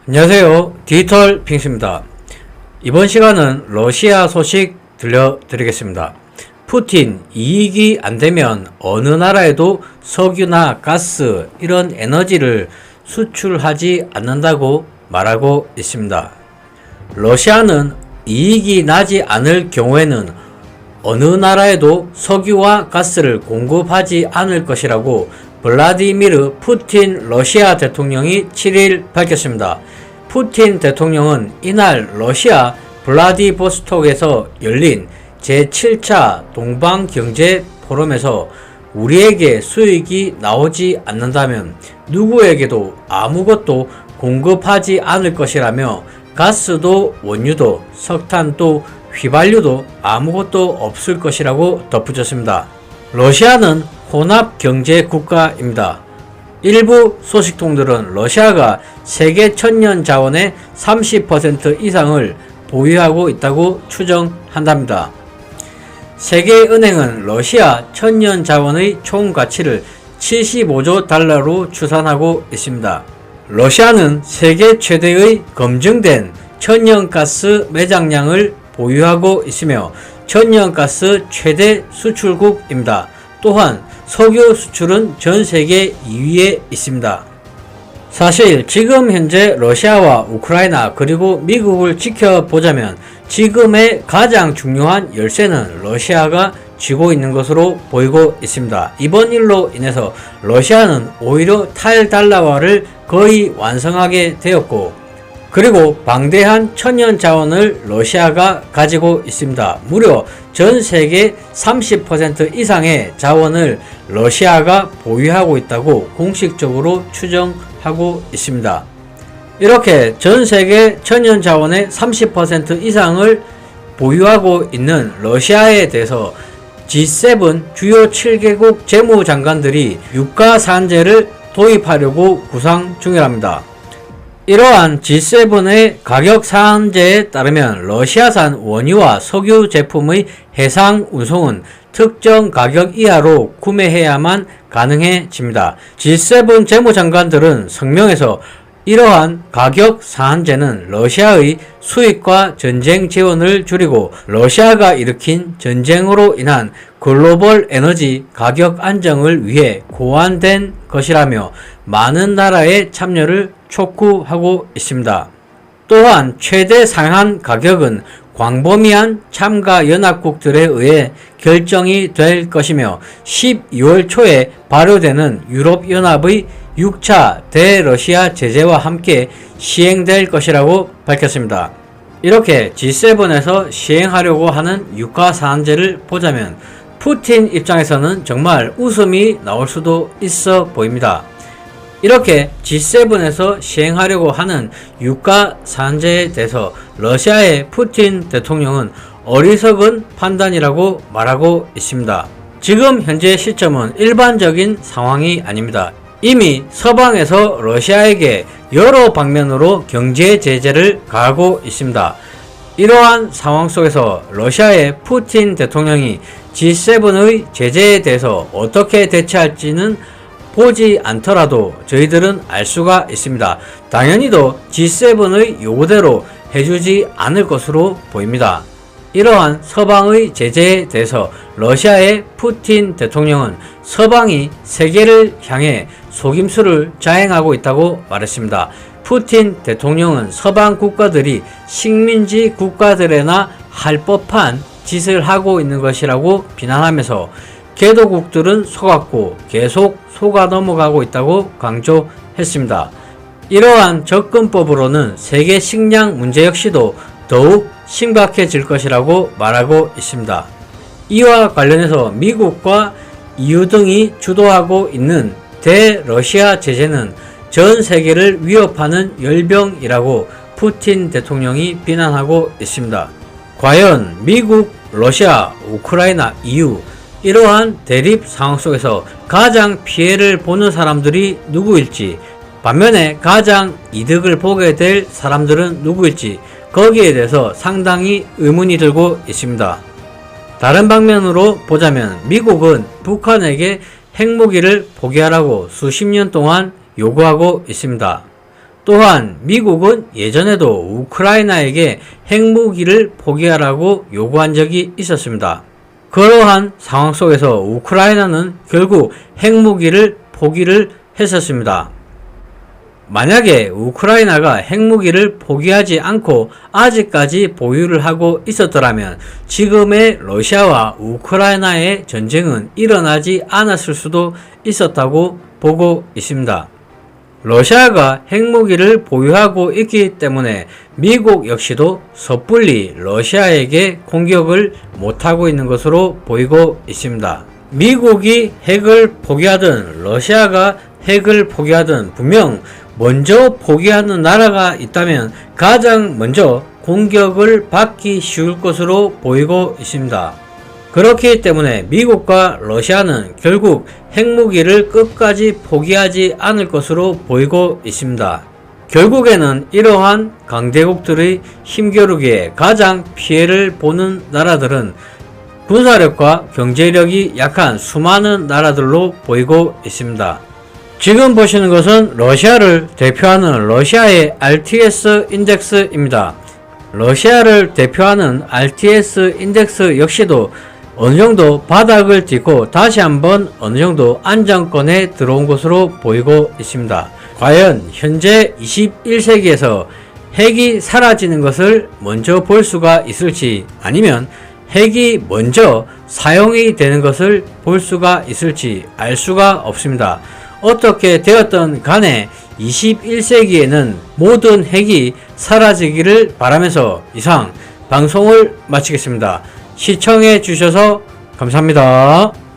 안녕하세요. 디지털 핑스입니다. 이번 시간은 러시아 소식 들려드리겠습니다. 푸틴 이익이 안되면 어느 나라에도 석유나 가스 이런 에너지를 수출하지 않는다고 말하고 있습니다. 러시아는 이익이 나지 않을 경우에는 어느 나라에도 석유와 가스를 공급하지 않을 것이라고 블라디미르 푸틴 러시아 대통령이 7일 밝혔습니다. 푸틴 대통령은 이날 러시아 블라디보스톡에서 열린 제7차 동방경제 포럼에서 우리에게 수익이 나오지 않는다면 누구에게도 아무것도 공급하지 않을 것이라며 가스도 원유도 석탄도 휘발유도 아무것도 없을 것이라고 덧붙였습니다. 러시아는 혼합경제 국가입니다. 일부 소식통들은 러시아가 세계 천연 자원의 30% 이상을 보유하고 있다고 추정한답니다. 세계은행은 러시아 천연 자원의 총 가치를 75조 달러로 추산하고 있습니다. 러시아는 세계 최대의 검증된 천연가스 매장량을 보유하고 있으며 천연가스 최대 수출국입니다. 또한 석유 수출은 전 세계 2위에 있습니다. 사실 지금 현재 러시아와 우크라이나 그리고 미국을 지켜보자면 지금의 가장 중요한 열쇠는 러시아가 쥐고 있는 것으로 보이고 있습니다. 이번 일로 인해서 러시아는 오히려 탈달러화를 거의 완성하게 되었고 그리고 방대한 천연 자원을 러시아가 가지고 있습니다. 무려 전 세계 30% 이상의 자원을 러시아가 보유하고 있다고 공식적으로 추정하고 있습니다. 이렇게 전 세계 천연 자원의 30% 이상을 보유하고 있는 러시아에 대해서 G7 주요 7개국 재무장관들이 유가산재를 도입하려고 구상 중이랍니다. 이러한 G7의 가격 상한제에 따르면 러시아산 원유와 석유 제품의 해상 운송은 특정 가격 이하로 구매해야만 가능해집니다. G7 재무장관들은 성명에서 이러한 가격 상한제는 러시아의 수입과 전쟁 지원을 줄이고 러시아가 일으킨 전쟁으로 인한 글로벌 에너지 가격 안정을 위해 고안된 것이라며 많은 나라의 참여를 촉구하고 있습니다. 또한 최대 상한 가격은 광범위한 참가 연합국들에 의해 결정이 될 것이며 12월 초에 발효되는 유럽연합의 6차 대러시아 제재와 함께 시행될 것이라고 밝혔습니다. 이렇게 G7에서 시행하려고 하는 유가 상한제를 보자면 푸틴 입장에서는 정말 웃음이 나올 수도 있어 보입니다. 이렇게 G7에서 시행하려고 하는 유가 상한제에 대해서 러시아의 푸틴 대통령은 어리석은 판단이라고 말하고 있습니다. 지금 현재 시점은 일반적인 상황이 아닙니다. 이미 서방에서 러시아에게 여러 방면으로 경제 제재를 가하고 있습니다. 이러한 상황 속에서 러시아의 푸틴 대통령이 G7의 제재에 대해서 어떻게 대처할지는 보지 않더라도 저희들은 알 수가 있습니다. 당연히도 G7의 요구대로 해주지 않을 것으로 보입니다. 이러한 서방의 제재에 대해서 러시아의 푸틴 대통령은 서방이 세계를 향해 속임수를 자행하고 있다고 말했습니다. 푸틴 대통령은 서방 국가들이 식민지 국가들에나 할 법한 짓을 하고 있는 것이라고 비난하면서 개도국들은 속았고 계속 속아 넘어가고 있다고 강조했습니다. 이러한 접근법으로는 세계 식량 문제 역시도 더욱 심각해질 것이라고 말하고 있습니다. 이와 관련해서 미국과 EU 등이 주도하고 있는 대러시아 제재는 전 세계를 위협하는 열병이라고 푸틴 대통령이 비난하고 있습니다. 과연 미국, 러시아, 우크라이나, EU 이러한 대립 상황 속에서 가장 피해를 보는 사람들이 누구일지, 반면에 가장 이득을 보게 될 사람들은 누구일지 거기에 대해서 상당히 의문이 들고 있습니다. 다른 방면으로 보자면 미국은 북한에게 핵무기를 포기하라고 수십 년 동안 요구하고 있습니다. 또한 미국은 예전에도 우크라이나에게 핵무기를 포기하라고 요구한 적이 있었습니다. 그러한 상황 속에서 우크라이나는 결국 핵무기를 포기를 했었습니다. 만약에 우크라이나가 핵무기를 포기하지 않고 아직까지 보유를 하고 있었더라면 지금의 러시아와 우크라이나의 전쟁은 일어나지 않았을 수도 있었다고 보고 있습니다. 러시아가 핵무기를 보유하고 있기 때문에 미국 역시도 섣불리 러시아에게 공격을 못하고 있는 것으로 보이고 있습니다. 미국이 핵을 포기하든 러시아가 핵을 포기하든 분명 먼저 포기하는 나라가 있다면 가장 먼저 공격을 받기 쉬울 것으로 보이고 있습니다. 그렇기 때문에 미국과 러시아는 결국 핵무기를 끝까지 포기하지 않을 것으로 보이고 있습니다. 결국에는 이러한 강대국들의 힘겨루기에 가장 피해를 보는 나라들은 군사력과 경제력이 약한 수많은 나라들로 보이고 있습니다. 지금 보시는 것은 러시아를 대표하는 러시아의 RTS 인덱스입니다. 러시아를 대표하는 RTS 인덱스 역시도 어느정도 바닥을 딛고 다시 한번 어느정도 안정권에 들어온 것으로 보이고 있습니다. 과연 현재 21세기에서 핵이 사라지는 것을 먼저 볼 수가 있을지 아니면 핵이 먼저 사용이 되는 것을 볼 수가 있을지 알 수가 없습니다. 어떻게 되었든 간에 21세기에는 모든 핵이 사라지기를 바라면서 이상 방송을 마치겠습니다. 시청해 주셔서 감사합니다.